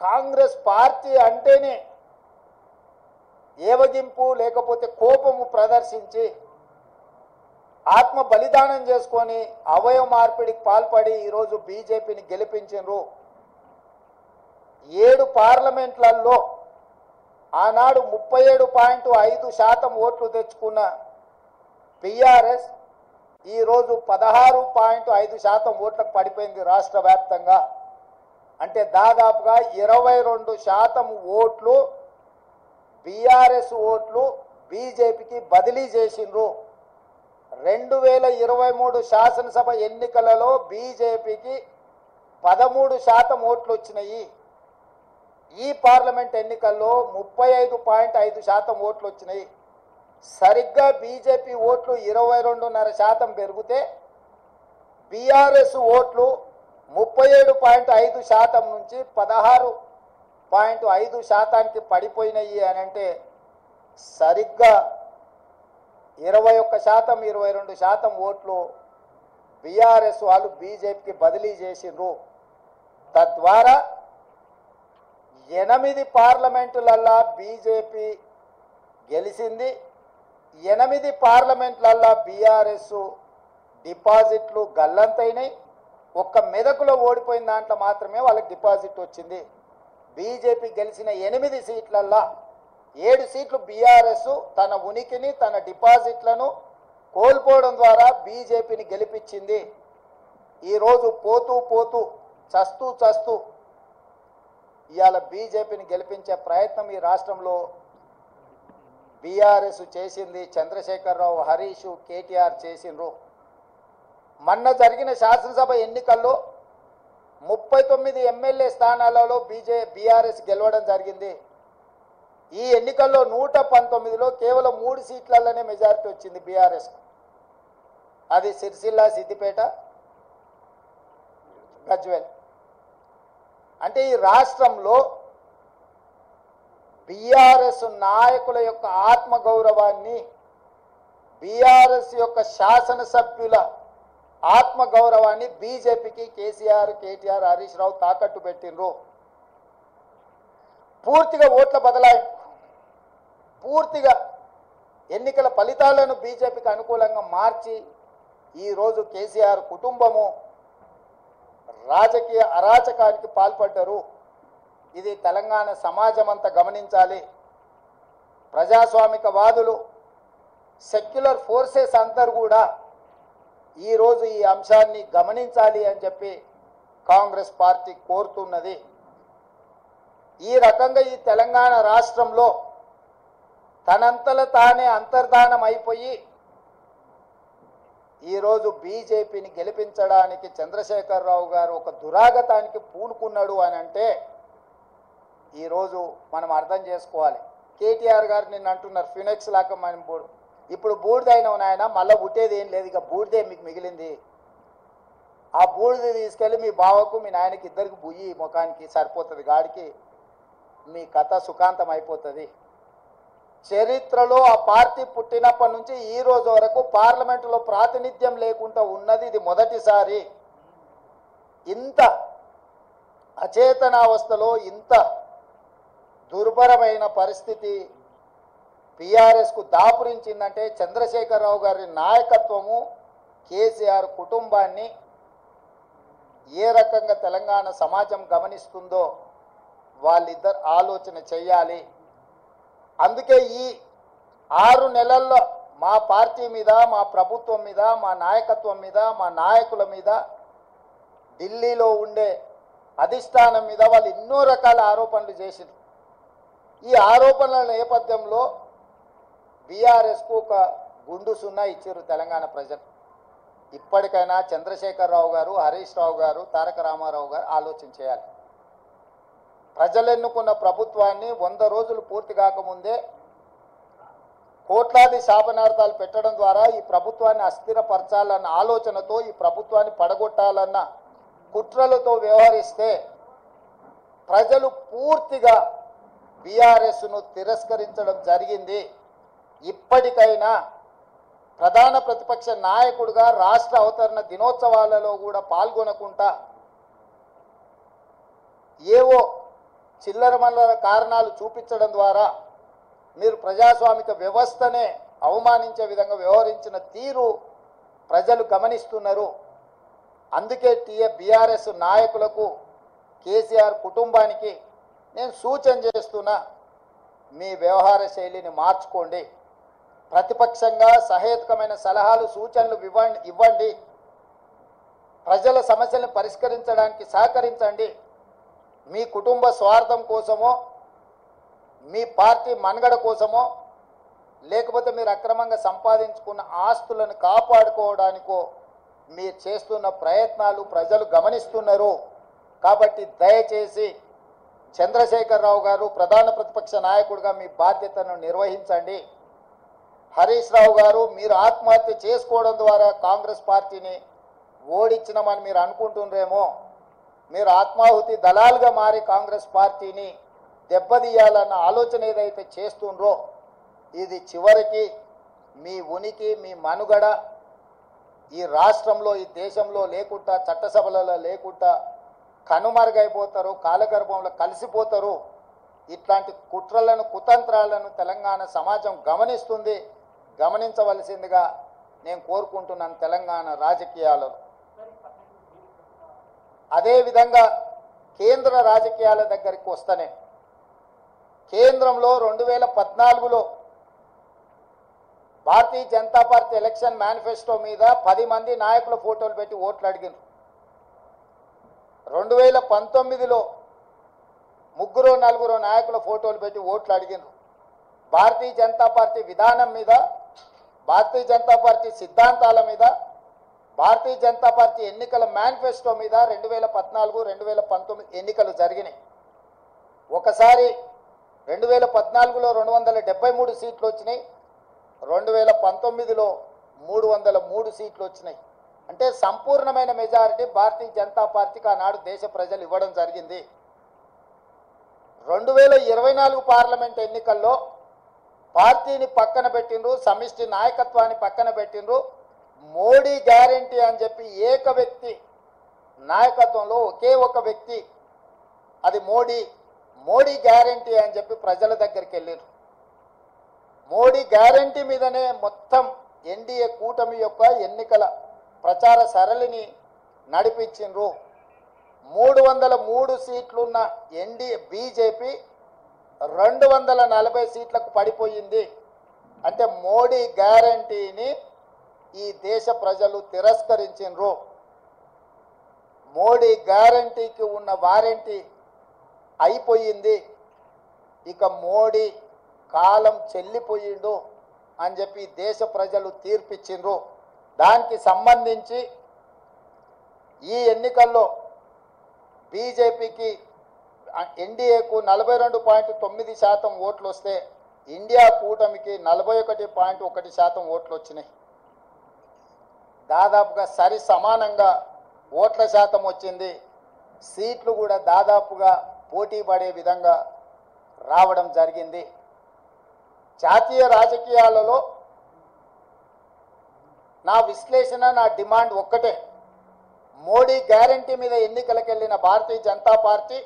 Congress party అంటేనే ఏవగింపు లేకపోతే కోపము ప్రదర్శించి ఆత్మ బలిదానం చేసుకొని అవయవ మార్పిడికి పాల్పడి ఈరోజు బీజేపీని గెలిపించారు. 7 పార్లమెంట్లలో ఆనాడు 37.5% ఓట్లు తెచ్చుకున్న బీఆర్ఎస్ ఈరోజు 16.5% ఓట్లకు పడిపోయింది రాష్ట్ర వ్యాప్తంగా. అంటే దాదాపుగా 22% ఓట్లు బీఆర్ఎస్ ఓట్లు బీజేపీకి బదిలీ చేసిండ్రు. 2023 శాసనసభ ఎన్నికలలో బీజేపీకి 13% ఓట్లు వచ్చినాయి. ఈ పార్లమెంట్ ఎన్నికల్లో 35.5% ఓట్లు వచ్చినాయి. సరిగ్గా బీజేపీ ఓట్లు 22.5% పెరిగితే బీఆర్ఎస్ ఓట్లు 37.5% నుంచి 16.5%కి పడిపోయినాయి అని అంటే సరిగ్గా 21% 22% ఓట్లు బీఆర్ఎస్ వాళ్ళు బీజేపీకి బదిలీ చేసిండ్రు. తద్వారా 8 పార్లమెంటులల్లా బీజేపీ గెలిచింది. 8 పార్లమెంట్లల్లా బీఆర్ఎస్ డిపాజిట్లు గల్లంతైనాయి. ఒక్క మెదకులో ఓడిపోయిన దాంట్లో మాత్రమే వాళ్ళకి డిపాజిట్ వచ్చింది. బీజేపీ గెలిచిన 8 సీట్లల్లా 7 సీట్లు బీఆర్ఎస్ తన ఉనికిని తన డిపాజిట్లను కోల్పోవడం ద్వారా బీజేపీని గెలిపించింది. ఈరోజు పోతూ పోతూ చస్తూ ఇవాళ బీజేపీని గెలిపించే ప్రయత్నం ఈ రాష్ట్రంలో బీఆర్ఎస్ చేసింది. చంద్రశేఖరరావు, హరీష్, కేటీఆర్ చేసిండ్రు. మొన్న జరిగిన శాసనసభ ఎన్నికల్లో 39 ఎమ్మెల్యే స్థానాలలో బీఆర్ఎస్ గెలవడం జరిగింది. ఈ ఎన్నికల్లో 119లో కేవలం 3 సీట్లలోనే మెజారిటీ వచ్చింది బీఆర్ఎస్. అది సిరిసిల్ల, సిద్దిపేట, గజ్వేల్. అంటే ఈ రాష్ట్రంలో బీఆర్ఎస్ నాయకుల యొక్క ఆత్మగౌరవాన్ని, బీఆర్ఎస్ యొక్క శాసనసభ్యుల ఆత్మగౌరవాన్ని బీజేపీకి కేసీఆర్, కేటీఆర్, హరీష్ రావు తాకట్టు పెట్టిండ్రు. పూర్తిగా ఓట్ల బదలాయింపు, పూర్తిగా ఎన్నికల ఫలితాలను బీజేపీకి అనుకూలంగా మార్చి ఈరోజు కేసీఆర్ కుటుంబము రాజకీయ అరాచకానికి పాల్పడ్డారు. ఇది తెలంగాణ సమాజం అంతా గమనించాలి. ప్రజాస్వామికవాదులు, సెక్యులర్ ఫోర్సెస్ అందరూ కూడా ఈరోజు ఈ అంశాన్ని గమనించాలి అని చెప్పి కాంగ్రెస్ పార్టీ కోరుతున్నది. ఈ రకంగా ఈ తెలంగాణ రాష్ట్రంలో తనంతల తానే అంతర్ధానం అయిపోయి ఈరోజు బీజేపీని గెలిపించడానికి చంద్రశేఖరరావు గారు ఒక దురాగతానికి పూనుకున్నాడు అని అంటే ఈరోజు మనం అర్థం చేసుకోవాలి. కేటీఆర్ గారు నిన్న అంటున్నారు ఫినెక్స్ లాగా మనం ఇప్పుడు బూడిదైన నాయన మళ్ళీ పుట్టేది ఏం లేదు, ఇక బూడిదే మీకు మిగిలింది. ఆ బూడిద తీసుకెళ్ళి మీ బావకు మీ నాయనకి ఇద్దరికి బుయ్యి ముఖానికి సరిపోతుంది, గాడికి మీ కథ సుఖాంతం అయిపోతుంది. చరిత్రలో ఆ పార్టీ పుట్టినప్పటి నుంచి ఈ రోజు వరకు పార్లమెంటులో ప్రాతినిధ్యం లేకుండా ఉన్నది ఇది మొదటిసారి. ఇంత అచేతనావస్థలో ఇంత దుర్భరమైన పరిస్థితి బీఆర్ఎస్కు దాపురించిందంటే చంద్రశేఖరరావు గారి నాయకత్వము, కేసీఆర్ కుటుంబాన్ని ఏ రకంగా తెలంగాణ సమాజం గమనిస్తుందో వాళ్ళిద్దరు ఆలోచన చెయ్యాలి. అందుకే ఈ 6 నెలల్లో మా పార్టీ మీద, మా ప్రభుత్వం మీద, మా నాయకత్వం మీద, మా నాయకుల మీద, ఢిల్లీలో ఉండే అధిష్టానం మీద వాళ్ళు ఎన్నో రకాల ఆరోపణలు చేశారు. ఈ ఆరోపణల నేపథ్యంలో బీఆర్ఎస్కు ఒక గుండు సున్నా ఇచ్చారు తెలంగాణ ప్రజలు. ఇప్పటికైనా చంద్రశేఖరరావు గారు, హరీష్ రావు గారు, తారక రామారావు గారు ఆలోచన చేయాలి. ప్రజలు ఎన్నుకున్న ప్రభుత్వాన్ని 100 రోజులు పూర్తి కాకముందే కోట్లాది శాపనార్థాలు పెట్టడం ద్వారా ఈ ప్రభుత్వాన్ని అస్థిరపరచాలన్న ఆలోచనతో, ఈ ప్రభుత్వాన్ని పడగొట్టాలన్న కుట్రలతో వ్యవహరిస్తే ప్రజలు పూర్తిగా బీఆర్ఎస్ను తిరస్కరించడం జరిగింది. ఇప్పటికైనా ప్రధాన ప్రతిపక్ష నాయకుడిగా రాష్ట్ర అవతరణ దినోత్సవాలలో కూడా పాల్గొనకుండా ఏవో చిల్లర మల్లర కారణాలు చూపించడం ద్వారా మీరు ప్రజాస్వామిక వ్యవస్థనే అవమానించే విధంగా వ్యవహరించిన తీరు ప్రజలు గమనిస్తున్నారు. అందుకే బీఆర్ఎస్ నాయకులకు కేసీఆర్ కుటుంబానికి నేను సూచన చేస్తున్నా, మీ వ్యవహార శైలిని మార్చుకోండి. ప్రతిపక్షంగా సహేతుకమైన సలహాలు సూచనలు ఇవ్వండి. ప్రజల సమస్యలను పరిష్కరించడానికి సహకరించండి. మీ కుటుంబ స్వార్థం కోసమో మీ పార్టీ మనుగడ కోసమో లేకపోతే మీరు అక్రమంగా సంపాదించుకున్న ఆస్తులను కాపాడుకోవడానికో మీరు చేస్తున్న ప్రయత్నాలు ప్రజలు గమనిస్తున్నారు. కాబట్టి దయచేసి చంద్రశేఖరరావు గారు ప్రధాన ప్రతిపక్ష నాయకుడిగా మీ బాధ్యతను నిర్వహించండి. హరీష్ రావు గారు, మీరు ఆత్మహత్య చేసుకోవడం ద్వారా కాంగ్రెస్ పార్టీని ఓడించినామని మీరు అనుకుంటున్నారేమో. మీరు ఆత్మాహుతి దళాలుగా మారి కాంగ్రెస్ పార్టీని దెబ్బతీయాలన్న ఆలోచన ఏదైతే చేస్తుండ్రో ఇది చివరికి మీ ఉనికి మీ మనుగడ ఈ రాష్ట్రంలో ఈ దేశంలో లేకుండా చట్టసభలలో లేకుండా కనుమరుగైపోతారు, కాలగర్భంలో కలిసిపోతారు. ఇట్లాంటి కుట్రలను కుతంత్రాలను తెలంగాణ సమాజం గమనిస్తుంది. గమనించవలసిందిగా నేను కోరుకుంటున్నాను తెలంగాణ రాజకీయాలలో. అదేవిధంగా కేంద్ర రాజకీయాల దగ్గరికి వస్తేనే కేంద్రంలో 2014లో Bharatiya Janata party election manifesto మీద 10 మంది నాయకుల ఫోటోలు పెట్టి ఓట్లు అడిగారు. 2019లో 3-4 నాయకుల ఫోటోలు పెట్టి ఓట్లు అడిగారు. భారతీయ జనతా పార్టీ విధానం మీద, భారతీయ జనతా పార్టీ సిద్ధాంతాల మీద, భారతీయ జనతా పార్టీ ఎన్నికల మేనిఫెస్టో మీద 2014-2019 ఎన్నికలు జరిగినాయి. ఒకసారి 2014లో 273 సీట్లు వచ్చినాయి, 2019లో 303 సీట్లు వచ్చినాయి. అంటే సంపూర్ణమైన మెజారిటీ భారతీయ జనతా పార్టీకి ఆనాడు దేశ ప్రజలు ఇవ్వడం జరిగింది. 2024 పార్లమెంట్ ఎన్నికల్లో పార్టీని పక్కన పెట్టిండ్రు, సమిష్టి నాయకత్వాన్ని పక్కన పెట్టిండ్రు. మోడీ గ్యారంటీ అని చెప్పి ఏక వ్యక్తి నాయకత్వంలో ఒకే ఒక వ్యక్తి, అది మోడీ గ్యారంటీ అని చెప్పి ప్రజల దగ్గరికి వెళ్ళారు. మోడీ గ్యారంటీ మీదనే మొత్తం ఎన్డీఏ కూటమి యొక్క ఎన్నికల ప్రచార సరళిని నడిపించిండ్రు. 303 సీట్లున్న ఎన్డీఏ బీజేపీ 240 సీట్లకు పడిపోయింది. అంటే మోడీ గ్యారంటీని ఈ దేశ ప్రజలు తిరస్కరించిండ్రు. మోడీ గ్యారంటీకి ఉన్న వారంటీ అయిపోయింది. ఇక మోడీ కాలం చెల్లిపోయిండు అని చెప్పి దేశ ప్రజలు తీర్పిచ్చిండ్రు. దానికి సంబంధించి ఈ ఎన్నికల్లో బీజేపీకి ఎన్డీఏకు 42.9% ఓట్లు వస్తే ఇండియా కూటమికి 41.1% ఓట్లు వచ్చినాయి. దాదాపుగా సరి సమానంగా ఓట్ల శాతం వచ్చింది. సీట్లు కూడా దాదాపుగా పోటీ పడే విధంగా రావడం జరిగింది. జాతీయ రాజకీయాలలో నా విశ్లేషణ, నా డిమాండ్ ఒక్కటే. మోడీ గ్యారంటీ మీద ఎన్నికలకు వెళ్ళిన భారతీయ జనతా పార్టీ